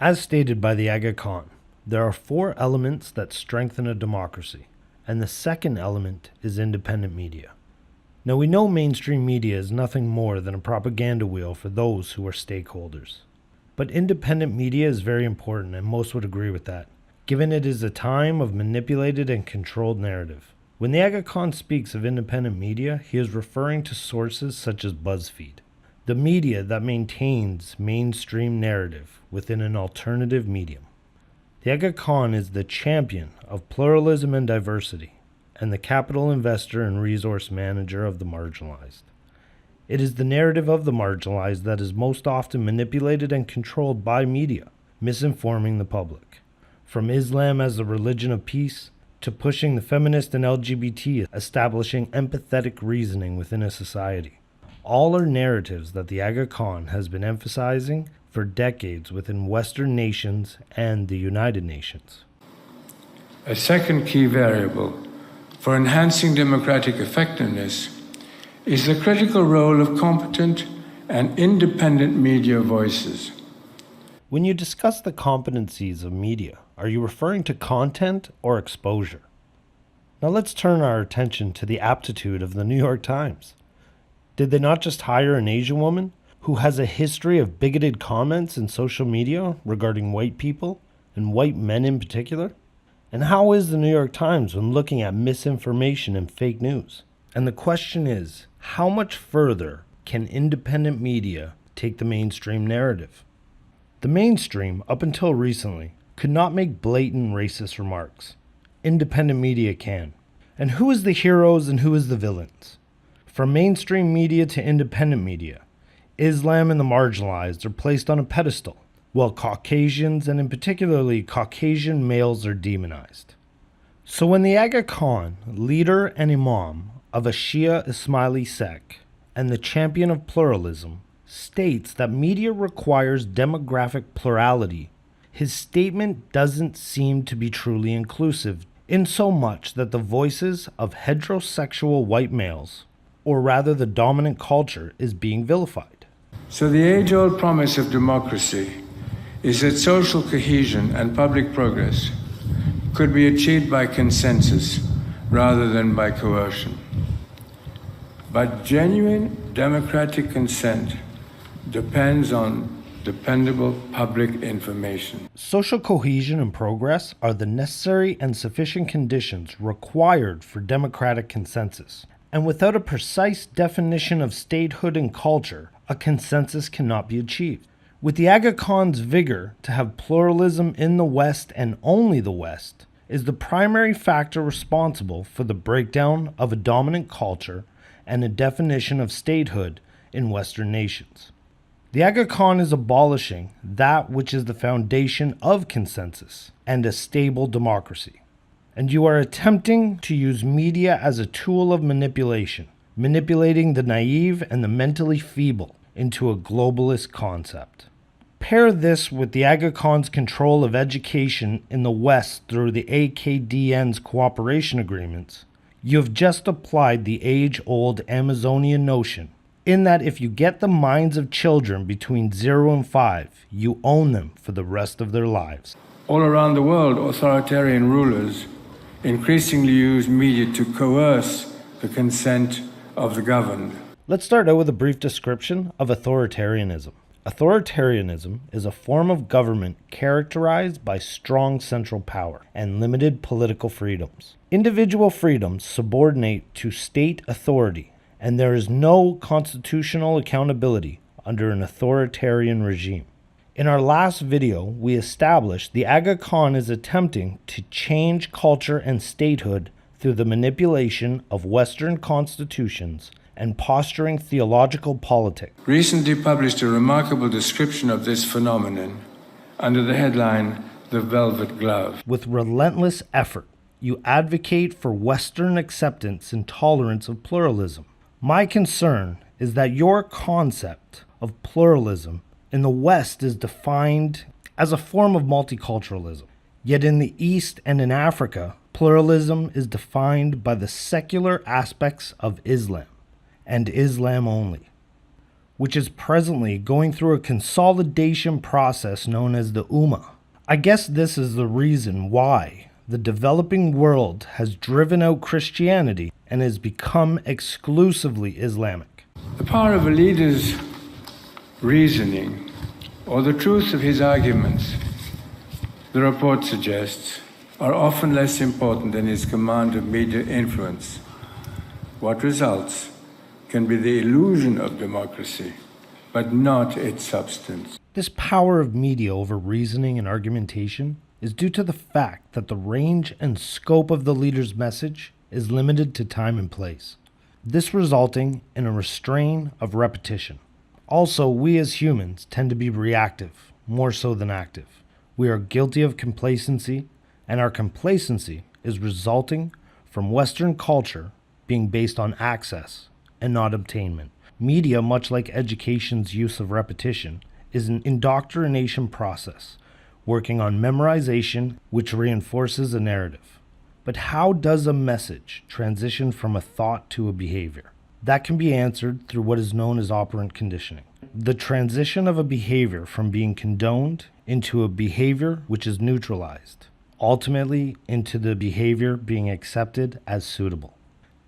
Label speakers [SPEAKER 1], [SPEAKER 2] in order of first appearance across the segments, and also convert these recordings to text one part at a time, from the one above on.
[SPEAKER 1] As stated by the Aga Khan, there are 4 elements that strengthen a democracy, and the second element is independent media. Now we know mainstream media is nothing more than a propaganda wheel for those who are stakeholders. But independent media is very important, and most would agree with that, given it is a time of manipulated and controlled narrative. When the Aga Khan speaks of independent media, he is referring to sources such as BuzzFeed, the media that maintains mainstream narrative within an alternative medium. The Aga Khan is the champion of pluralism and diversity, and the capital investor and resource manager of the marginalized. It is the narrative of the marginalized that is most often manipulated and controlled by media, misinforming the public. From Islam as the religion of peace, to pushing the feminist and LGBT, establishing empathetic reasoning within a society. All are narratives that the Aga Khan has been emphasizing for decades within Western nations and the United Nations.
[SPEAKER 2] A second key variable for enhancing democratic effectiveness is the critical role of competent and independent media voices.
[SPEAKER 1] When you discuss the competencies of media, are you referring to content or exposure? Now let's turn our attention to the aptitude of the New York Times. Did they not just hire an Asian woman who has a history of bigoted comments in social media regarding white people, and white men in particular? And how is the New York Times when looking at misinformation and fake news? And the question is, how much further can independent media take the mainstream narrative? The mainstream, up until recently, could not make blatant racist remarks. Independent media can. And who is the heroes and who is the villains? From mainstream media to independent media, Islam and the marginalized are placed on a pedestal, while Caucasians, and in particularly Caucasian males, are demonized. So when the Aga Khan, leader and imam of a Shia Ismaili sect, and the champion of pluralism, states that media requires demographic plurality, his statement doesn't seem to be truly inclusive, in so much that the voices of heterosexual white males, or rather the dominant culture, is being vilified.
[SPEAKER 2] So the age-old promise of democracy is that social cohesion and public progress could be achieved by consensus rather than by coercion. But genuine democratic consent depends on dependable public information.
[SPEAKER 1] Social cohesion and progress are the necessary and sufficient conditions required for democratic consensus. And without a precise definition of statehood and culture, a consensus cannot be achieved. With the Aga Khan's vigor to have pluralism in the West and only the West is the primary factor responsible for the breakdown of a dominant culture and a definition of statehood in Western nations. The Aga Khan is abolishing that which is the foundation of consensus and a stable democracy. And you are attempting to use media as a tool of manipulation, manipulating the naive and the mentally feeble into a globalist concept. Pair this with the Aga Khan's control of education in the West through the AKDN's cooperation agreements, you have just applied the age-old Amazonian notion, in that if you get the minds of children between 0 and 5, you own them for the rest of their lives.
[SPEAKER 2] All around the world, authoritarian rulers increasingly use media to coerce the consent of the governed.
[SPEAKER 1] Let's start out with a brief description of authoritarianism. Authoritarianism is a form of government characterized by strong central power and limited political freedoms. Individual freedoms subordinate to state authority, and there is no constitutional accountability under an authoritarian regime. In our last video, we established the Aga Khan is attempting to change culture and statehood through the manipulation of Western constitutions and posturing theological politics.
[SPEAKER 2] Recently published a remarkable description of this phenomenon under the headline, The Velvet Glove.
[SPEAKER 1] With relentless effort, you advocate for Western acceptance and tolerance of pluralism. My concern is that your concept of pluralism in the West is defined as a form of multiculturalism. Yet in the East and in Africa, pluralism is defined by the secular aspects of Islam, and Islam only. which is presently going through a consolidation process known as the Ummah. I guess this is the reason why the developing world has driven out Christianity and has become exclusively Islamic.
[SPEAKER 2] The power of a leader's reasoning, or the truth of his arguments, the report suggests, are often less important than his command of media influence. What results can be the illusion of democracy, but not its substance.
[SPEAKER 1] This power of media over reasoning and argumentation is due to the fact that the range and scope of the leader's message is limited to time and place, this resulting in a restraint of repetition. Also, we as humans tend to be reactive, more so than active. We are guilty of complacency, and our complacency is resulting from Western culture being based on access and not obtainment. Media, much like education's use of repetition, is an indoctrination process, working on memorization, which reinforces a narrative. But how does a message transition from a thought to a behavior? That can be answered through what is known as operant conditioning. The transition of a behavior from being condoned into a behavior which is neutralized, ultimately into the behavior being accepted as suitable.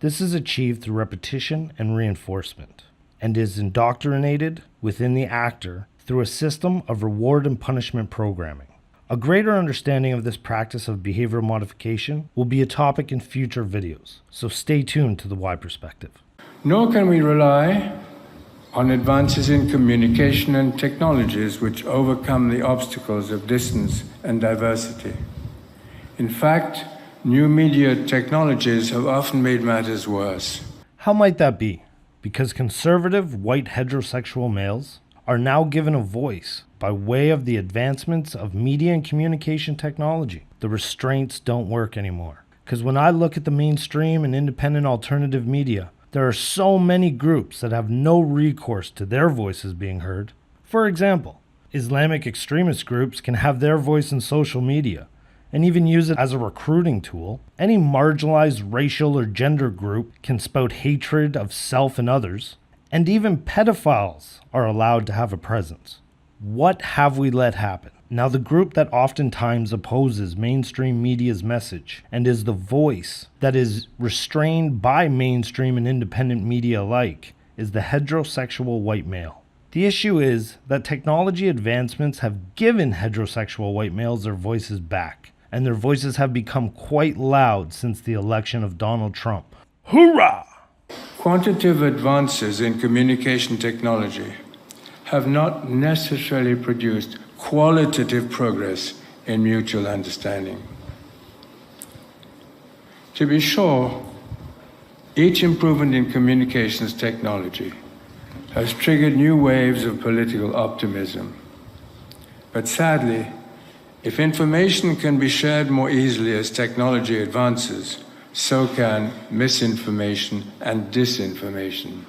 [SPEAKER 1] This is achieved through repetition and reinforcement, and is indoctrinated within the actor through a system of reward and punishment programming. A greater understanding of this practice of behavioral modification will be a topic in future videos, so stay tuned to the Y Perspective.
[SPEAKER 2] Nor can we rely on advances in communication and technologies which overcome the obstacles of distance and diversity. In fact, new media technologies have often made matters worse.
[SPEAKER 1] How might that be? Because conservative white heterosexual males are now given a voice by way of the advancements of media and communication technology. The restraints don't work anymore. Because when I look at the mainstream and independent alternative media, there are so many groups that have no recourse to their voices being heard. For example, Islamic extremist groups can have their voice in social media and even use it as a recruiting tool. Any marginalized racial or gender group can spout hatred of self and others, and even pedophiles are allowed to have a presence. What have we let happen? Now, the group that oftentimes opposes mainstream media's message and is the voice that is restrained by mainstream and independent media alike is the heterosexual white male. The issue is that technology advancements have given heterosexual white males their voices back, and their voices have become quite loud since the election of Donald Trump. Hoorah!
[SPEAKER 2] Quantitative advances in communication technology have not necessarily produced qualitative progress in mutual understanding. To be sure, each improvement in communications technology has triggered new waves of political optimism. But sadly, if information can be shared more easily as technology advances, so can misinformation and disinformation.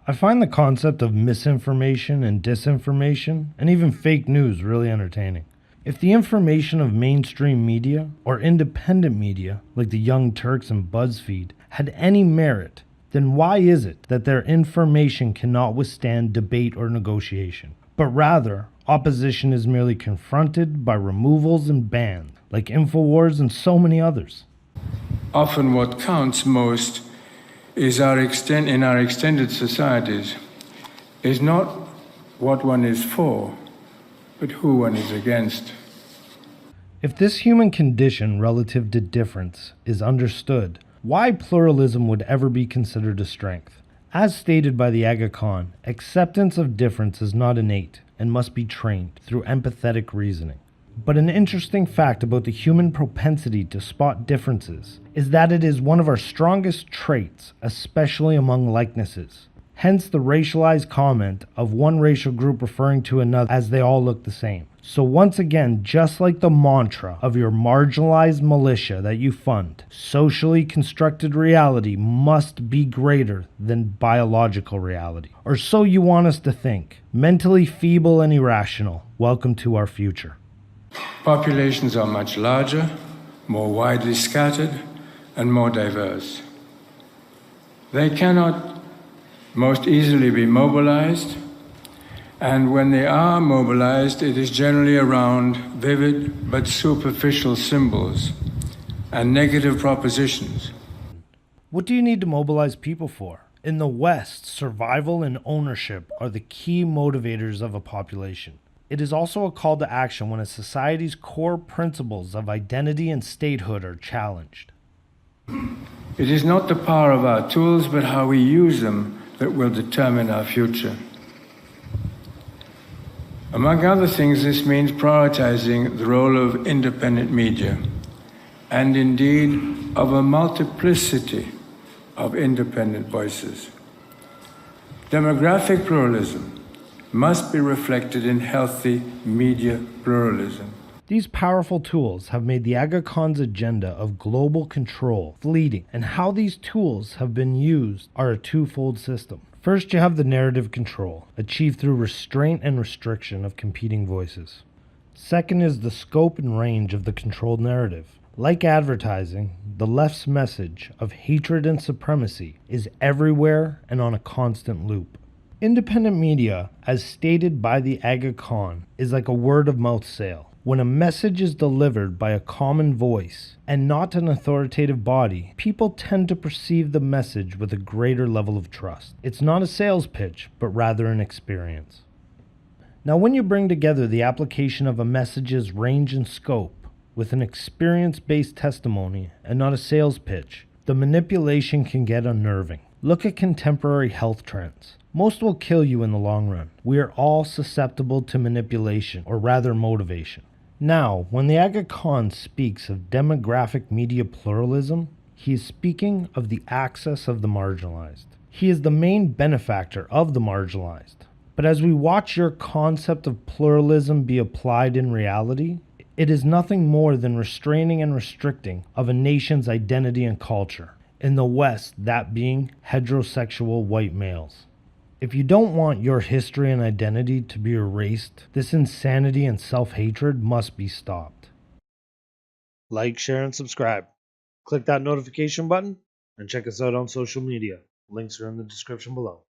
[SPEAKER 1] I find the concept of misinformation and disinformation, and even fake news, really entertaining. If the information of mainstream media or independent media, like the Young Turks and BuzzFeed, had any merit, then why is it that their information cannot withstand debate or negotiation? But rather, opposition is merely confronted by removals and bans, like InfoWars and so many others.
[SPEAKER 2] Often what counts most is in our extended societies is not what one is for, but who one is against.
[SPEAKER 1] If this human condition relative to difference is understood, why pluralism would ever be considered a strength? As stated by the Aga Khan, acceptance of difference is not innate and must be trained through empathetic reasoning. But an interesting fact about the human propensity to spot differences is that it is one of our strongest traits, especially among likenesses. Hence the racialized comment of one racial group referring to another as they all look the same. So once again, just like the mantra of your marginalized militia that you fund, socially constructed reality must be greater than biological reality. Or so you want us to think. Mentally feeble and irrational, welcome to our future.
[SPEAKER 2] Populations are much larger, more widely scattered, and more diverse. They cannot most easily be mobilized And when they are mobilized, it is generally around vivid but superficial symbols and negative propositions.
[SPEAKER 1] What do you need to mobilize people for? In the West, survival and ownership are the key motivators of a population. It is also a call to action when a society's core principles of identity and statehood are challenged.
[SPEAKER 2] It is not the power of our tools, but how we use them that will determine our future. Among other things, this means prioritizing the role of independent media, and indeed of a multiplicity of independent voices. Demographic pluralism must be reflected in healthy media pluralism.
[SPEAKER 1] These powerful tools have made the Aga Khan's agenda of global control fleeting, and how these tools have been used are a twofold system. First, you have the narrative control, achieved through restraint and restriction of competing voices. Second is the scope and range of the controlled narrative. Like advertising, the left's message of hatred and supremacy is everywhere and on a constant loop. Independent media, as stated by the Aga Khan, is like a word-of-mouth sale. When a message is delivered by a common voice and not an authoritative body, people tend to perceive the message with a greater level of trust. It's not a sales pitch, but rather an experience. Now, when you bring together the application of a message's range and scope with an experience-based testimony and not a sales pitch, the manipulation can get unnerving. Look at contemporary health trends. Most will kill you in the long run. We are all susceptible to manipulation, or rather motivation. Now, when the Aga Khan speaks of demographic media pluralism, he is speaking of the access of the marginalized. He is the main benefactor of the marginalized. But as we watch your concept of pluralism be applied in reality, it is nothing more than restraining and restricting of a nation's identity and culture. In the West, that being heterosexual white males. If you don't want your history and identity to be erased, this insanity and self-hatred must be stopped. Like, share, and subscribe. Click that notification button and check us out on social media. Links are in the description below.